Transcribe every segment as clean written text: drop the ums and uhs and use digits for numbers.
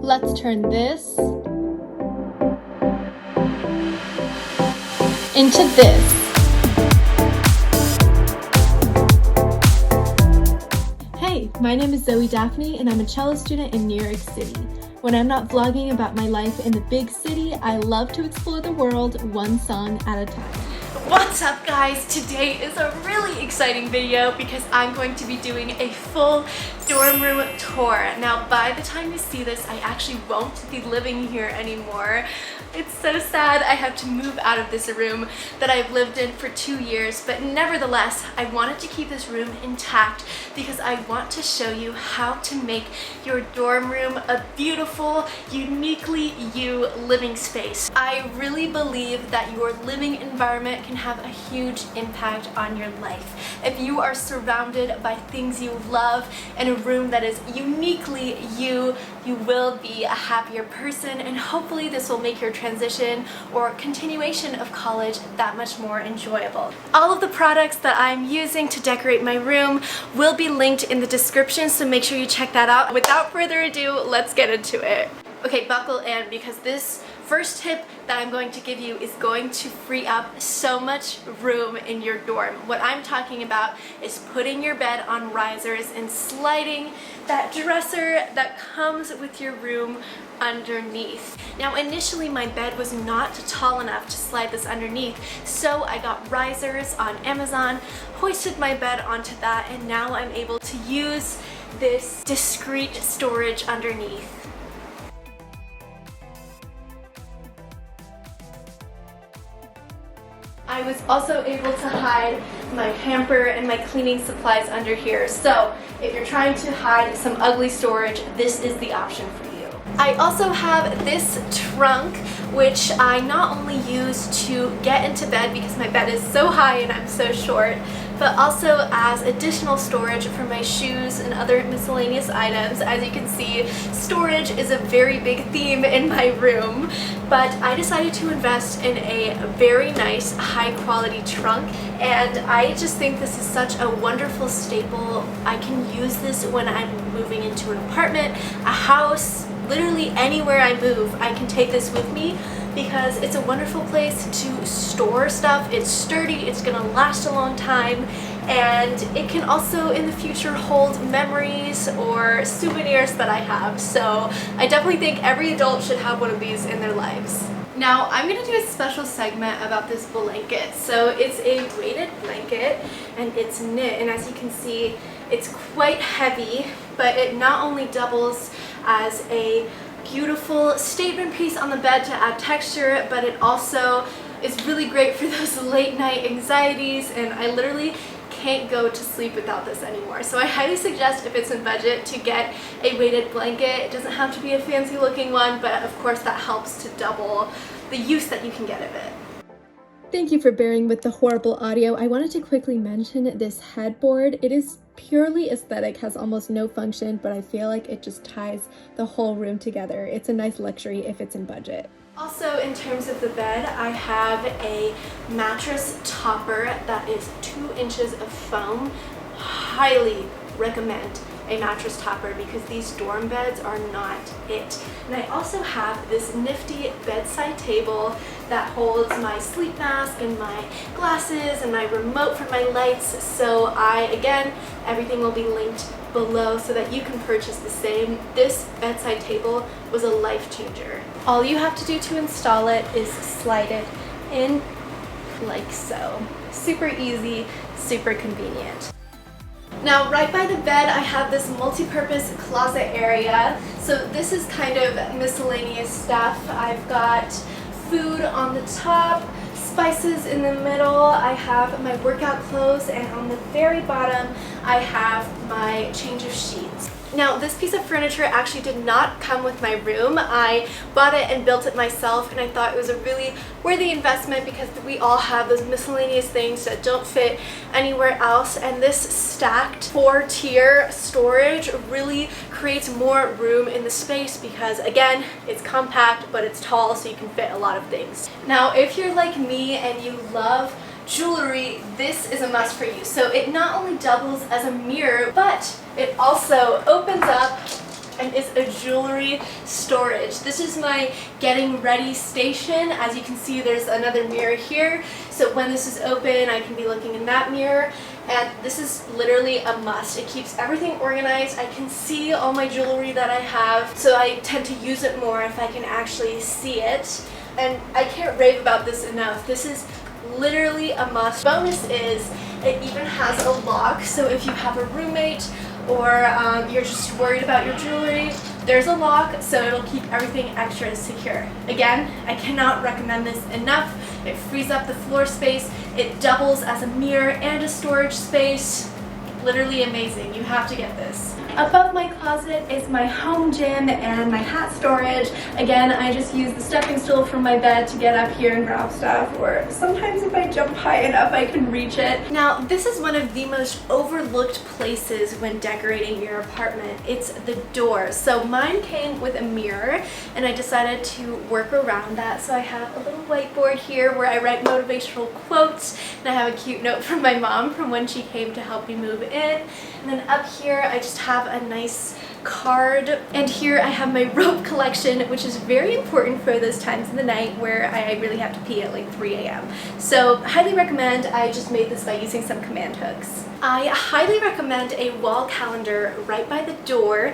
Let's turn this into this. Hey, my name is Zoe-Daphnee and I'm a cello student in New York City. When I'm not vlogging about my life in the big city, I love to explore the world one song at a time. What's up guys? Today is a really exciting video because I'm going to be doing a full dorm room tour. Now by the time you see this, I actually won't be living here anymore. It's so sad I have to move out of this room that I've lived in for 2 years, but nevertheless, I wanted to keep this room intact because I want to show you how to make your dorm room a beautiful, uniquely you living space. I really believe that your living environment can have a huge impact on your life. If you are surrounded by things you love in a room that is uniquely you, you will be a happier person, and hopefully this will make your transition or continuation of college that much more enjoyable. All of the products that I'm using to decorate my room will be linked in the description, so make sure you check that out. Without further ado, let's get into it. Okay, buckle in because this first tip that I'm going to give you is going to free up so much room in your dorm. What I'm talking about is putting your bed on risers and sliding that dresser that comes with your room underneath. Now initially my bed was not tall enough to slide this underneath, so I got risers on Amazon, hoisted my bed onto that, and now I'm able to use this discreet storage underneath. I was also able to hide my hamper and my cleaning supplies under here. So if you're trying to hide some ugly storage, this is the option for you. I also have this trunk, which I not only use to get into bed because my bed is so high and I'm so short, but also as additional storage for my shoes and other miscellaneous items. As you can see, storage is a very big theme in my room, but I decided to invest in a very nice high quality trunk, and I just think this is such a wonderful staple. I can use this when I'm moving into an apartment, a house, literally anywhere I move. I can take this with me because it's a wonderful place to store stuff. It's sturdy, it's gonna last a long time, and it can also in the future hold memories or souvenirs that I have. So I definitely think every adult should have one of these in their lives. Now I'm going to do a special segment about this blanket. So it's a weighted blanket and it's knit, and as you can see it's quite heavy, but it not only doubles as a beautiful statement piece on the bed to add texture, but it also is really great for those late night anxieties, and I literally can't go to sleep without this anymore. So I highly suggest, if it's in budget, to get a weighted blanket. It doesn't have to be a fancy looking one, but of course that helps to double the use that you can get of it. Thank you for bearing with the horrible audio. I wanted to quickly mention this headboard. It is purely aesthetic, has almost no function, but I feel like it just ties the whole room together. It's a nice luxury if it's in budget. Also, in terms of the bed, I have a mattress topper that is 2 inches of foam. Highly recommend a mattress topper because these dorm beds are not it. And I also have this nifty bedside table that holds my sleep mask and my glasses and my remote for my lights. So again, everything will be linked below so that you can purchase the same. This bedside table was a life changer. All you have to do to install it is slide it in like so. Super easy, super convenient. Now right by the bed I have this multi-purpose closet area. So this is kind of miscellaneous stuff. I've got food on the top, spices in the middle, I have my workout clothes, and on the very bottom I have my change of sheets. Now this piece of furniture actually did not come with my room. I bought it and built it myself, and I thought it was a really worthy investment because we all have those miscellaneous things that don't fit anywhere else, and this stacked 4-tier storage really creates more room in the space because again, it's compact but it's tall, so you can fit a lot of things. Now if you're like me and you love jewelry, this is a must for you. So it not only doubles as a mirror, but it also opens up and it's a jewelry storage. This is my getting ready station. As you can see, there's another mirror here. So when this is open, I can be looking in that mirror. And this is literally a must. It keeps everything organized. I can see all my jewelry that I have, so I tend to use it more if I can actually see it. And I can't rave about this enough. This is literally a must. Bonus is it even has a lock, so if you have a roommate or you're just worried about your jewelry, there's a lock, so it'll keep everything extra secure. Again, I cannot recommend this enough. It frees up the floor space. It doubles as a mirror and a storage space. Literally amazing. You have to get this. Above my closet is my home gym and my hat storage. Again, I just use the stepping stool from my bed to get up here and grab stuff, or sometimes if I jump high enough I can reach it. Now, this is one of the most overlooked places when decorating your apartment. It's the door. So mine came with a mirror and I decided to work around that. So I have a little whiteboard here where I write motivational quotes, and I have a cute note from my mom from when she came to help me move in. And then up here I just have a nice card, and here I have my rope collection, which is very important for those times in the night where I really have to pee at like 3 a.m. So highly recommend. I just made this by using some command hooks. I highly recommend a wall calendar right by the door.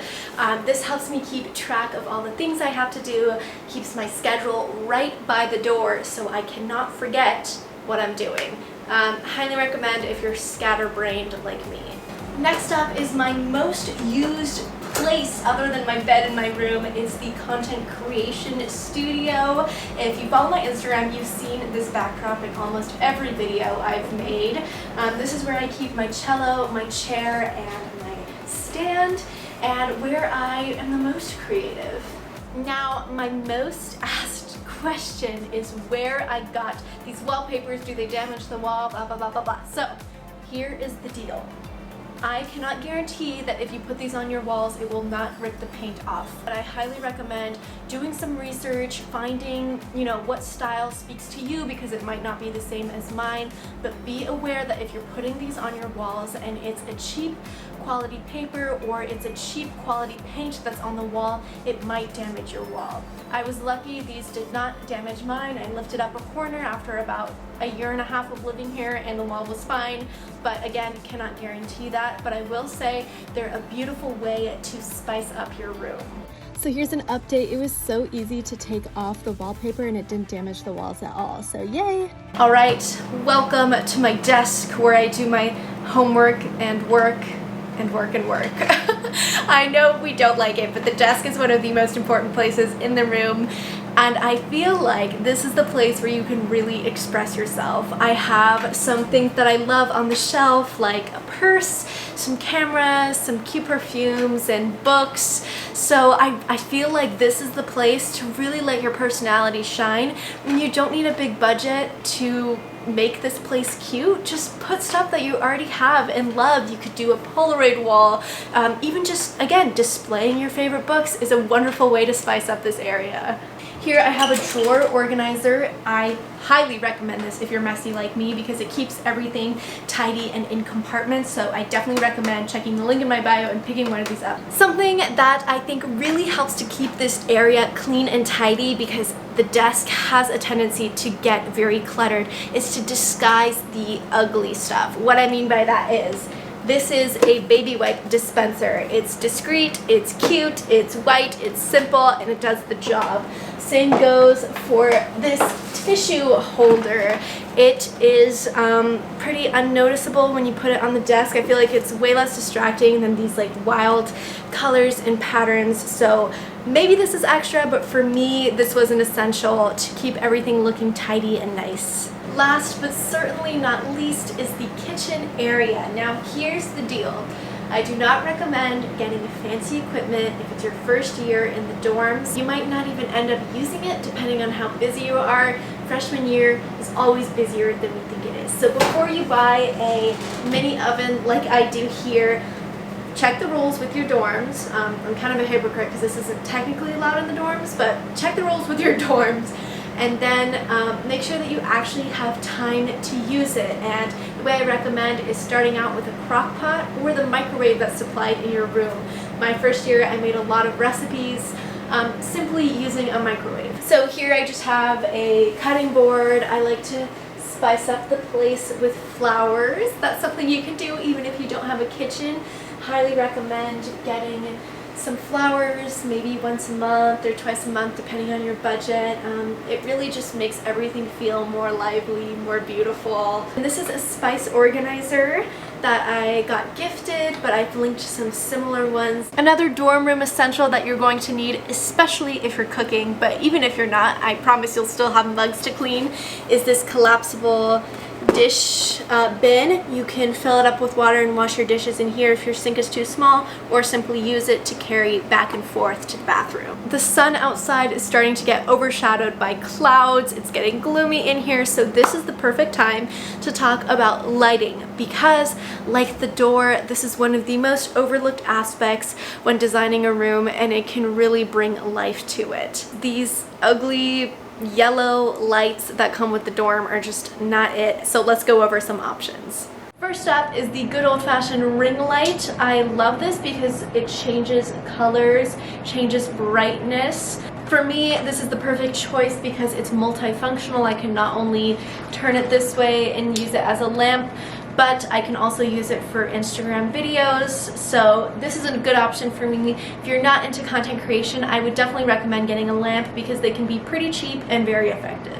This helps me keep track of all the things I have to do, keeps my schedule right by the door so I cannot forget what I'm doing. Highly recommend if you're scatterbrained like me. Next up is my most used place other than my bed in my room is the content creation studio. If you follow my Instagram, you've seen this backdrop in almost every video I've made. This is where I keep my cello, my chair, and my stand, and where I am the most creative. Now, my most asked question is where I got these wallpapers. Do they damage the wall? Blah, blah, blah, blah, blah. So, here is the deal. I cannot guarantee that if you put these on your walls, it will not rip the paint off. But I highly recommend doing some research, finding, what style speaks to you, because it might not be the same as mine. But be aware that if you're putting these on your walls and it's a cheap quality paper or it's a cheap quality paint that's on the wall, it might damage your wall. I was lucky these did not damage mine. I lifted up a corner after about a year and a half of living here and the wall was fine, but again, cannot guarantee that. But I will say they're a beautiful way to spice up your room. So here's an update. It was so easy to take off the wallpaper and it didn't damage the walls at all, so yay! Alright, welcome to my desk where I do my homework and work and work and work. I know we don't like it, but the desk is one of the most important places in the room, and I feel like this is the place where you can really express yourself. I have some things that I love on the shelf, like a purse, some cameras, some cute perfumes, and books. So I feel like this is the place to really let your personality shine. And you don't need a big budget to make this place cute. Just put stuff that you already have and love. You could do a Polaroid wall. Even just, again, displaying your favorite books is a wonderful way to spice up this area. Here I have a drawer organizer. I highly recommend this if you're messy like me because it keeps everything tidy and in compartments, so I definitely recommend checking the link in my bio and picking one of these up. Something that I think really helps to keep this area clean and tidy, because the desk has a tendency to get very cluttered, is to disguise the ugly stuff. What I mean by that is, this is a baby wipe dispenser. It's discreet, it's cute, it's white, it's simple, and it does the job. Same goes for this tissue holder. It is pretty unnoticeable when you put it on the desk. I feel like it's way less distracting than these like wild colors and patterns. So maybe this is extra, but for me, this was an essential to keep everything looking tidy and nice. Last but certainly not least is the kitchen area. Now here's the deal. I do not recommend getting fancy equipment if it's your first year in the dorms. You might not even end up using it depending on how busy you are. Freshman year is always busier than we think it is. So before you buy a mini oven like I do here, check the rules with your dorms. I'm kind of a hypocrite because this isn't technically allowed in the dorms, but check the rules with your dorms. And then make sure that you actually have time to use it. And the way I recommend is starting out with a crock pot or the microwave that's supplied in your room. My first year I made a lot of recipes simply using a microwave. So here I just have a cutting board. I like to spice up the place with flowers. That's something you can do even if you don't have a kitchen. Highly recommend getting some flowers maybe once a month or twice a month depending on your budget. It really just makes everything feel more lively, more beautiful. And this is a spice organizer that I got gifted, but I've linked to some similar ones. Another dorm room essential that you're going to need, especially if you're cooking, but even if you're not, I promise you'll still have mugs to clean, is this collapsible dish bin. You can fill it up with water and wash your dishes in here if your sink is too small, or simply use it to carry back and forth to the bathroom. The sun outside is starting to get overshadowed by clouds. It's getting gloomy in here, so this is the perfect time to talk about lighting, because like the door, this is one of the most overlooked aspects when designing a room, and it can really bring life to it. These ugly yellow lights that come with the dorm are just not it, so let's go over some options. First up is the good old-fashioned ring light. I love this because it changes colors, changes brightness. For me, this is the perfect choice because it's multifunctional. I can not only turn it this way and use it as a lamp, but I can also use it for Instagram videos, so this is a good option for me. If you're not into content creation, I would definitely recommend getting a lamp because they can be pretty cheap and very effective.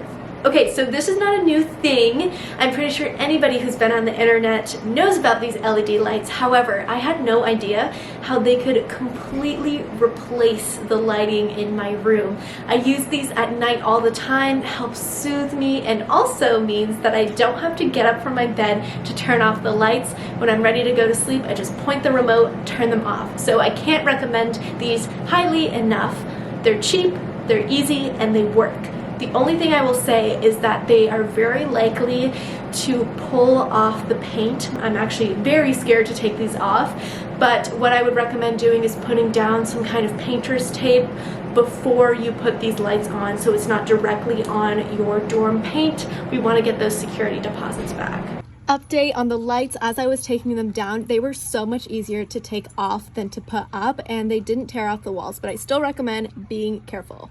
Okay, so this is not a new thing. I'm pretty sure anybody who's been on the internet knows about these LED lights. However, I had no idea how they could completely replace the lighting in my room. I use these at night all the time, helps soothe me, and also means that I don't have to get up from my bed to turn off the lights. When I'm ready to go to sleep, I just point the remote, turn them off. So I can't recommend these highly enough. They're cheap, they're easy, and they work. The only thing I will say is that they are very likely to pull off the paint. I'm actually very scared to take these off, but what I would recommend doing is putting down some kind of painter's tape before you put these lights on so it's not directly on your dorm paint. We want to get those security deposits back. Update on the lights. As I was taking them down, they were so much easier to take off than to put up, and they didn't tear off the walls, but I still recommend being careful.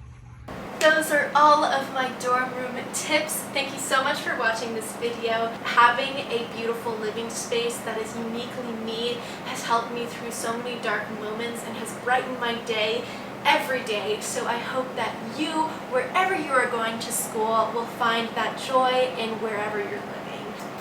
Those are all of my dorm room tips. Thank you so much for watching this video. Having a beautiful living space that is uniquely me has helped me through so many dark moments and has brightened my day every day. So I hope that you, wherever you are going to school, will find that joy in wherever you're living.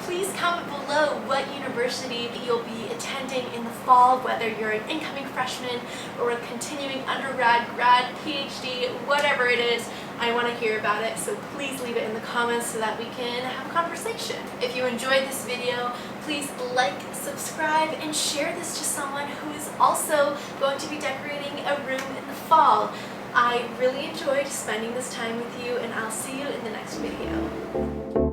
Please comment below what university you'll be attending in the fall, whether you're an incoming freshman or a continuing undergrad, grad, PhD, whatever it is. I want to hear about it, so please leave it in the comments so that we can have a conversation. If you enjoyed this video, please like, subscribe, and share this to someone who is also going to be decorating a room in the fall. I really enjoyed spending this time with you, and I'll see you in the next video.